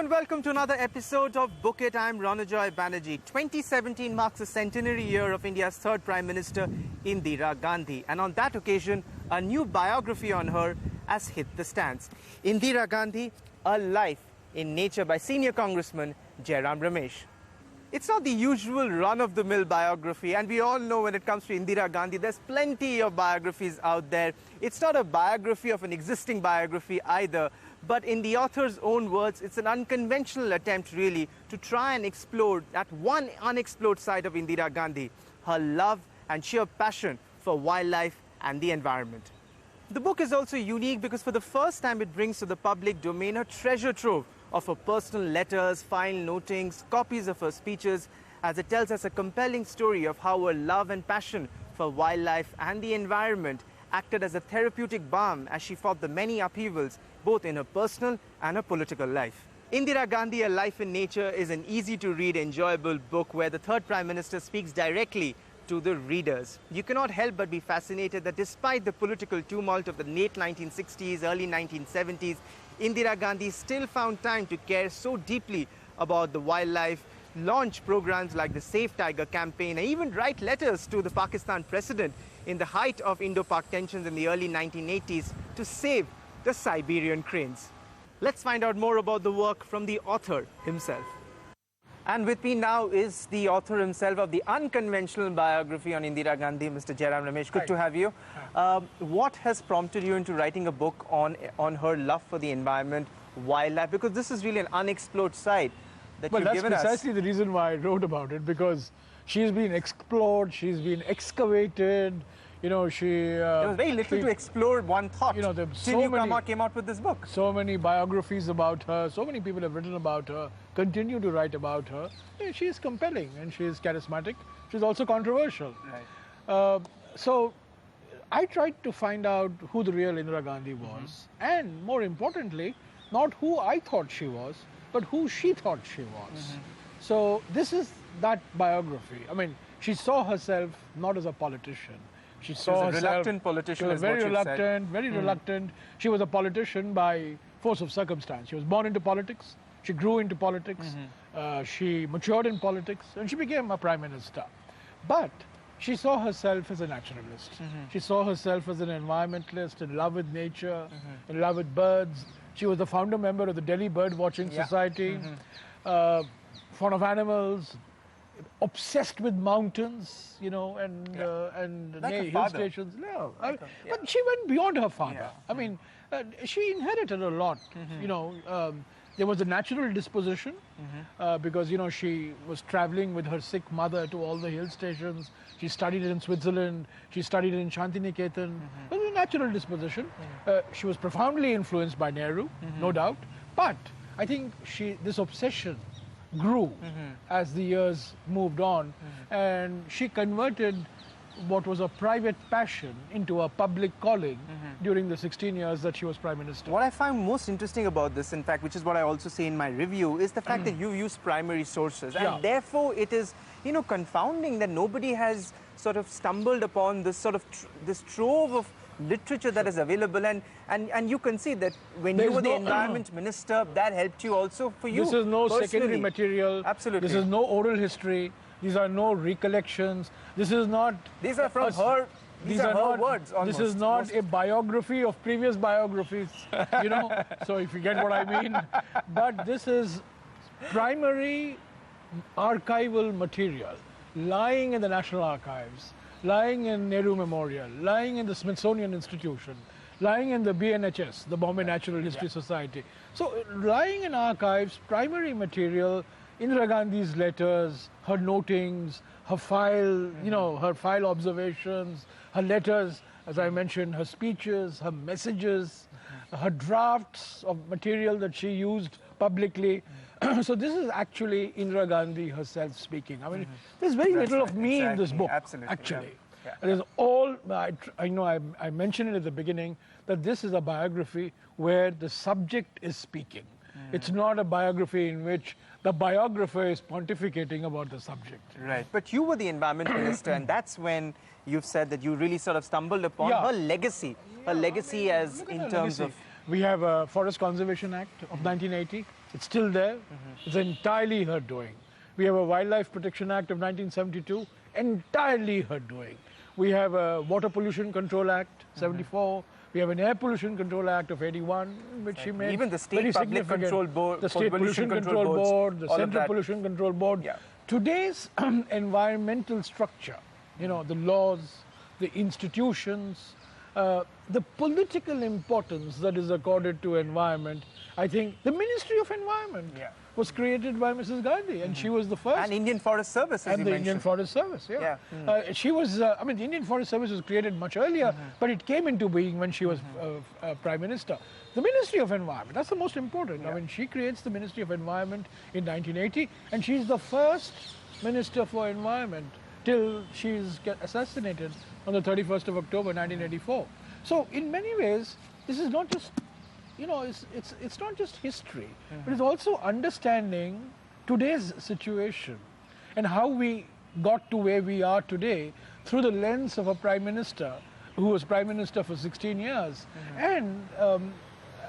and welcome to another episode of Book It. I'm Ronojoy Banerjee. 2017 marks the centenary year of India's third Prime Minister, Indira Gandhi. And on that occasion, a new biography on her has hit the stands. Indira Gandhi, A Life in Nature by senior Congressman Jairam Ramesh. It's not the usual run-of-the-mill biography, and we all know when it comes to Indira Gandhi, there's plenty of biographies out there. It's not a biography of an existing biography either, but in the author's own words, it's an unconventional attempt really to try and explore that one unexplored side of Indira Gandhi, her love and sheer passion for wildlife and the environment. The book is also unique because for the first time it brings to the public domain a treasure trove of her personal letters, file notings, copies of her speeches, as it tells us a compelling story of how her love and passion for wildlife and the environment acted as a therapeutic balm as she fought the many upheavals both in her personal and her political life. Indira Gandhi, A Life in Nature is an easy-to-read, enjoyable book where the third Prime Minister speaks directly to the readers. You cannot help but be fascinated that despite the political tumult of the late 1960s, early 1970s, Indira Gandhi still found time to care so deeply about the wildlife, launch programs like the Save Tiger campaign, and even write letters to the Pakistan president in the height of Indo-Pak tensions in the early 1980s to save the Siberian cranes. Let's find out more about the work from the author himself. And with me now is the author himself of the unconventional biography on Indira Gandhi, Mr. Jairam Ramesh. Good to have you. What has prompted you into writing a book on her love for the environment, wildlife? Because this is really an unexplored side that you've given us. Well, that's precisely the reason why I wrote about it, because she's been explored, she's been excavated. You know, there was very little to explore, one thought, you know, till you came out with this book. So many biographies about her, so many people have written about her, continue to write about her. Yeah, she is compelling and she is charismatic. She's also controversial. Right. So I tried to find out who the real Indira Gandhi was, and more importantly, not who I thought she was, but who she thought she was. So this is that biography. I mean, she saw herself not as a politician. She saw was a reluctant politician. She was very reluctant. She was a politician by force of circumstance. She was born into politics. She grew into politics. She matured in politics, and she became a prime minister. But she saw herself as a naturalist. She saw herself as an environmentalist, in love with nature, in love with birds. She was the founder member of the Delhi Bird Watching Society, fond of animals, obsessed with mountains, you know, and like hill stations. No, but she went beyond her father. I mean, she inherited a lot. You know, there was a natural disposition because, you know, she was traveling with her sick mother to all the hill stations. She studied in Switzerland. She studied in Shantiniketan. It was a natural disposition. She was profoundly influenced by Nehru, no doubt. But I think this obsession grew as the years moved on, and she converted what was a private passion into a public calling during the 16 years that she was Prime Minister. What I find most interesting about this, in fact, which is what I also say in my review, is the fact that you use primary sources, and therefore it is, you know, confounding that nobody has sort of stumbled upon this sort of this trove of literature that is available, and you can see that when you were the environment minister, that helped you also for you. This is no personally. secondary material. Absolutely. This is no oral history. These are no recollections. This is not. These are from her. These are her words. Almost. This is not a biography of previous biographies. You know. So if you get what I mean, but this is primary archival material lying in the National Archives, lying in Nehru Memorial, lying in the Smithsonian Institution, lying in the BNHS, the Bombay Natural History Society. So lying in archives, primary material, Indira Gandhi's letters, her notings, her file, you know, her file observations, her letters, as I mentioned, her speeches, her messages, her drafts of material that she used publicly. So this is actually Indira Gandhi herself speaking. I mean, there's very little of me in this book, actually. There's all, I mentioned it at the beginning, that this is a biography where the subject is speaking. It's not a biography in which the biographer is pontificating about the subject. Right. But you were the environment minister, and that's when you've said that you really sort of stumbled upon her legacy. Her legacy as in terms of... We have a Forest Conservation Act of 1980. It's still there. It's entirely her doing. We have a Wildlife Protection Act of 1972, entirely her doing. We have a Water Pollution Control Act, 74. We have an Air Pollution Control Act of 81, which she made even the State very Public significant. Control Board, The State Pollution Control Board, the Central Pollution Control Board. Yeah. Today's environmental structure, you know, the laws, the institutions, the political importance that is accorded to environment. I think the Ministry of Environment was created by Mrs. Gandhi, and she was the first. And Indian Forest Service, as and you the mentioned. Indian Forest Service, she was, I mean, the Indian Forest Service was created much earlier, but it came into being when she was Prime Minister. The Ministry of Environment, that's the most important. I mean, she creates the Ministry of Environment in 1980, and she's the first Minister for Environment till she's assassinated on the 31st of October, 1984. So, in many ways, this is not just, you know, it's not just history, but it's also understanding today's situation and how we got to where we are today through the lens of a Prime Minister who was Prime Minister for 16 years. And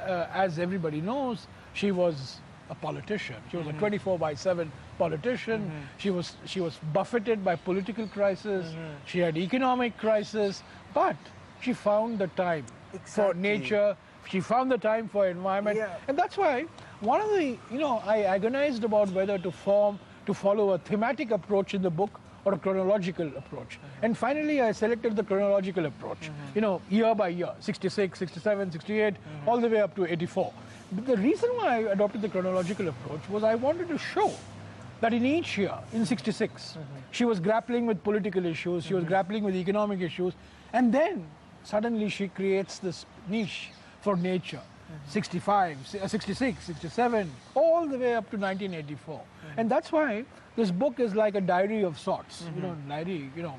as everybody knows, she was a politician. She was a 24/7 politician. She was buffeted by political crisis. She had economic crisis, but she found the time for nature. She found the time for environment. And that's why one of the, you know, I agonized about whether to follow a thematic approach in the book or a chronological approach. And finally, I selected the chronological approach, you know, year by year, 66, 67, 68, all the way up to 84. But the reason why I adopted the chronological approach was I wanted to show that in each year, in 66, she was grappling with political issues, she was grappling with economic issues, and then suddenly she creates this niche for nature. 65, 66, 67, all the way up to 1984. And that's why this book is like a diary of sorts, you know, diary, you know,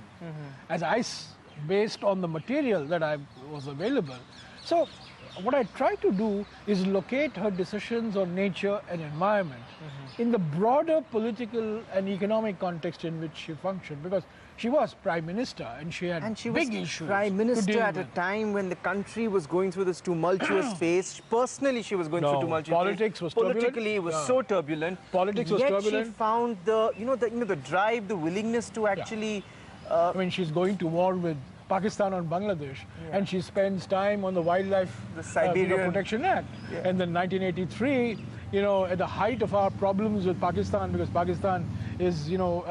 as ice based on the material that was available. So what I try to do is locate her decisions on nature and environment in the broader political and economic context in which she functioned, because she was Prime Minister and she had big issues. Prime Minister at a time when the country was going through this tumultuous phase. Personally, she was going through tumultuous politics was turbulent. Politically, it was so turbulent. Politics was turbulent. Yet she found the drive, the willingness to actually. I mean, she's going to war with Pakistan and Bangladesh, and she spends time on the Wildlife Protection Act. And then 1983, you know, at the height of our problems with Pakistan, because Pakistan is, you know,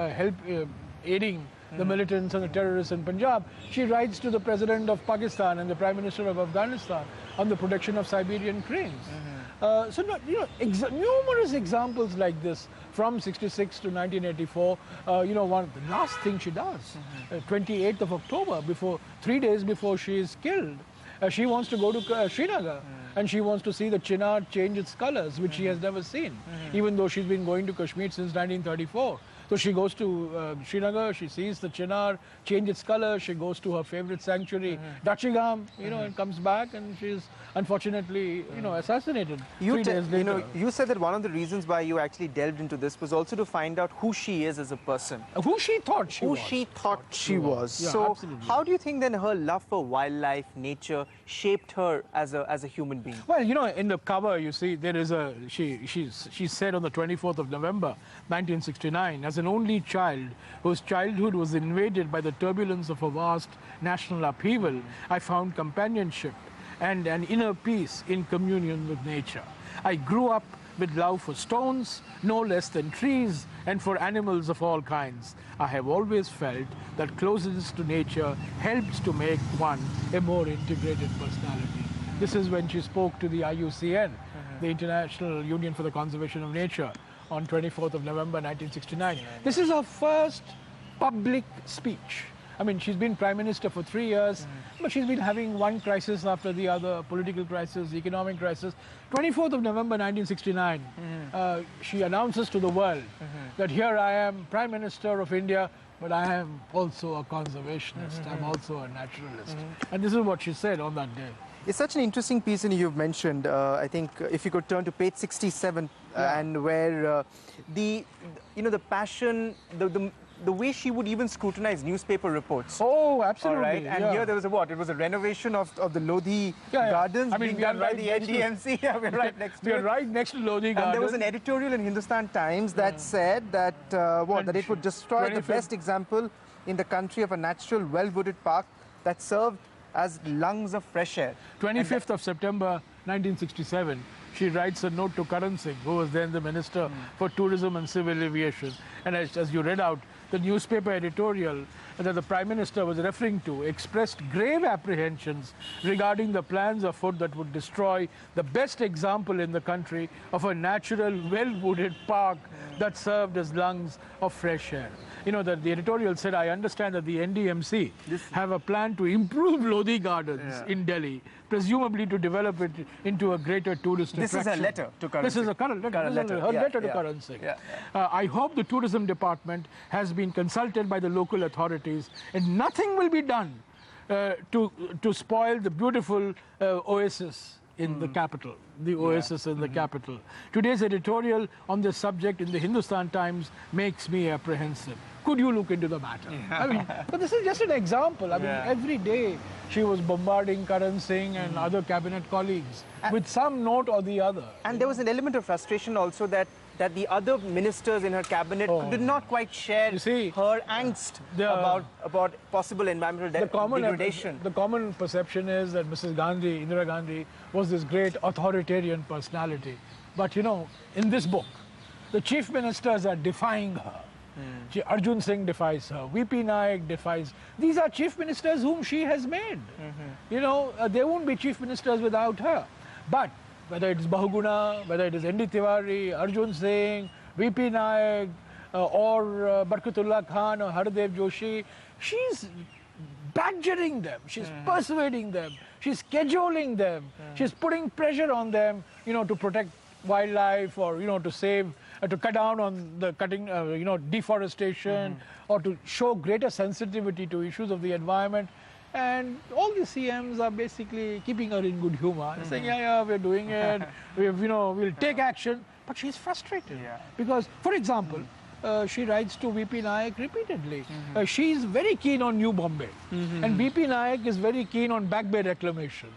aiding the militants and the terrorists in Punjab, she writes to the President of Pakistan and the Prime Minister of Afghanistan on the protection of Siberian cranes. So, you know, numerous examples like this from 66 to 1984. You know, the last thing she does, 28th of October, 3 days before she is killed, she wants to go to Srinagar, and she wants to see the Chinar change its colors, which she has never seen, even though she's been going to Kashmir since 1934. So she goes to Srinagar, she sees the Chinar change its color, she goes to her favorite sanctuary, Dachigam, you know, and comes back, and she's unfortunately, you know, assassinated 3 days later. You know, you said that one of the reasons why you actually delved into this was also to find out who she is as a person. Who she thought she was. Who she thought she was. Yeah, so absolutely. how do you think then her love for wildlife, nature, shaped her as a human being? Well, you know, in the cover, you see, there is she said on the 24th of November, 1969, as an only child whose childhood was invaded by the turbulence of a vast national upheaval, I found companionship and an inner peace in communion with nature. I grew up with love for stones, no less than trees, and for animals of all kinds. I have always felt that closeness to nature helps to make one a more integrated personality. This is when she spoke to the IUCN, the International Union for the Conservation of Nature, on 24th of November 1969. This is her first public speech. I mean, she's been Prime Minister for 3 years, but she's been having one crisis after the other, political crisis, economic crisis. 24th of November 1969, she announces to the world that here I am, Prime Minister of India, but I am also a conservationist, I'm also a naturalist. And this is what she said on that day. It's such an interesting piece, and you've mentioned, I think, if you could turn to page 67, and where the passion, the way she would even scrutinize newspaper reports. Oh, absolutely. All right. And here there was a what? It was a renovation of the Lodhi Gardens being done by the NDMC. Yeah, we're right next to it. We are right next to Lodhi Gardens. And there was an editorial in Hindustan Times that said that that it would destroy the best example in the country of a natural, well-wooded park that served as lungs of fresh air. 25th of September 1967, she writes a note to Karan Singh, who was then the Minister for Tourism and Civil Aviation. And as you read out, the newspaper editorial that the Prime Minister was referring to expressed grave apprehensions regarding the plans afoot that would destroy the best example in the country of a natural, well-wooded park that served as lungs of fresh air. You know, that the editorial said, I understand that the NDMC have a plan to improve Lodhi Gardens in Delhi, presumably to develop it into a greater tourist attraction. This is a letter to Karan Singh. This is a letter to Karan Singh. I hope the tourism department has been consulted by the local authorities and nothing will be done to spoil the beautiful oasis in the capital, the oasis in the capital. Today's editorial on this subject in the Hindustan Times makes me apprehensive. Could you look into the matter? I mean, but this is just an example. I mean, every day she was bombarding Karan Singh and other cabinet colleagues with some note or the other. And there was an element of frustration also that the other ministers in her cabinet did not quite share her angst about possible environmental degradation. The common perception is that Mrs. Gandhi, Indira Gandhi, was this great authoritarian personality. But you know, in this book, the chief ministers are defying her. Arjun Singh defies her, VP Naik defies. These are chief ministers whom she has made. You know, they won't be chief ministers without her. But whether it is Bahuguna, whether it is N.D. Tiwari, Arjun Singh, VP Naik, or Barkatullah Khan or Hardev Joshi, she's badgering them, she's persuading them, she's cajoling them, she's putting pressure on them, you know, to protect wildlife or, you know, to save, to cut down on the deforestation or to show greater sensitivity to issues of the environment. And all the CMs are basically keeping her in good humor, saying, yeah, we're doing it, we'll take action. But she's frustrated because, for example, she writes to VP Naik repeatedly. She's very keen on New Bombay. And VP Naik is very keen on Back Bay reclamation.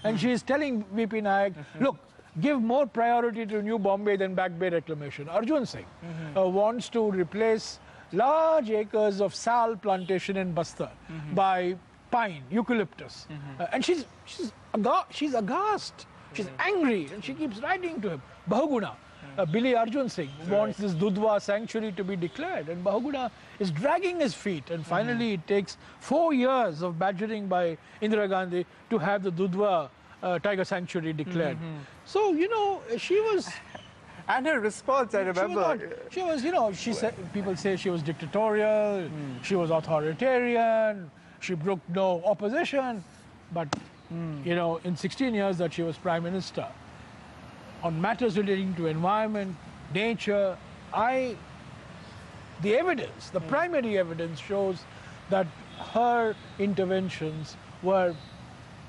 And she's telling VP Naik, look, give more priority to New Bombay than Back Bay reclamation. Arjun Singh wants to replace large acres of sal plantation in Bastar by pine, eucalyptus. And she's aghast. She's angry and she keeps writing to him. Bahuguna, Billy Arjun Singh wants this Dudhwa sanctuary to be declared, and Bahuguna is dragging his feet, and finally it takes 4 years of badgering by Indira Gandhi to have the Dudhwa tiger sanctuary declared. So, you know, she was... And her response, I remember... She was, you know, she said, people say she was dictatorial, she was authoritarian, she broke no opposition, but, you know, in 16 years that she was Prime Minister, on matters relating to environment, nature, the evidence, the primary evidence shows that her interventions were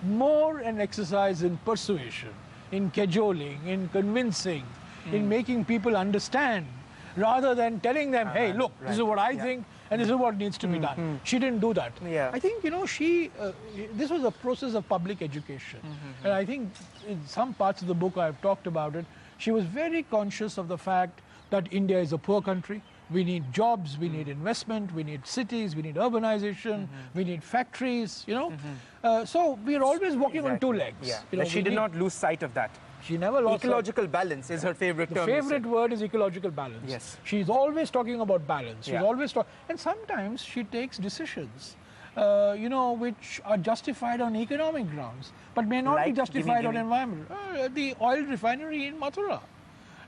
more an exercise in persuasion, in cajoling, in convincing, in making people understand, rather than telling them, hey, look, this is what I think, and this is what needs to be done. She didn't do that. I think, you know, this was a process of public education. And I think in some parts of the book I've talked about it, she was very conscious of the fact that India is a poor country. We need jobs, we need investment, we need cities, we need urbanization, we need factories, you know. So we are always walking on two legs. You know, she did not lose sight of that. She never lost ecological balance is her favorite term. The favorite word is ecological balance. Yes. She's always talking about balance. She's always and sometimes she takes decisions, you know, which are justified on economic grounds, but may not be justified on environment. The oil refinery in Mathura,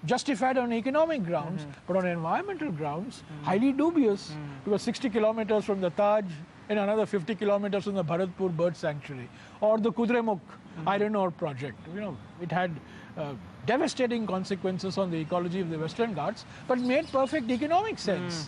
justified on economic grounds, but on environmental grounds, highly dubious. It was 60 kilometers from the Taj and another 50 kilometers from the Bharatpur Bird Sanctuary, or the Kudremukh iron ore project. You know, it had devastating consequences on the ecology of the Western Ghats, but made perfect economic sense.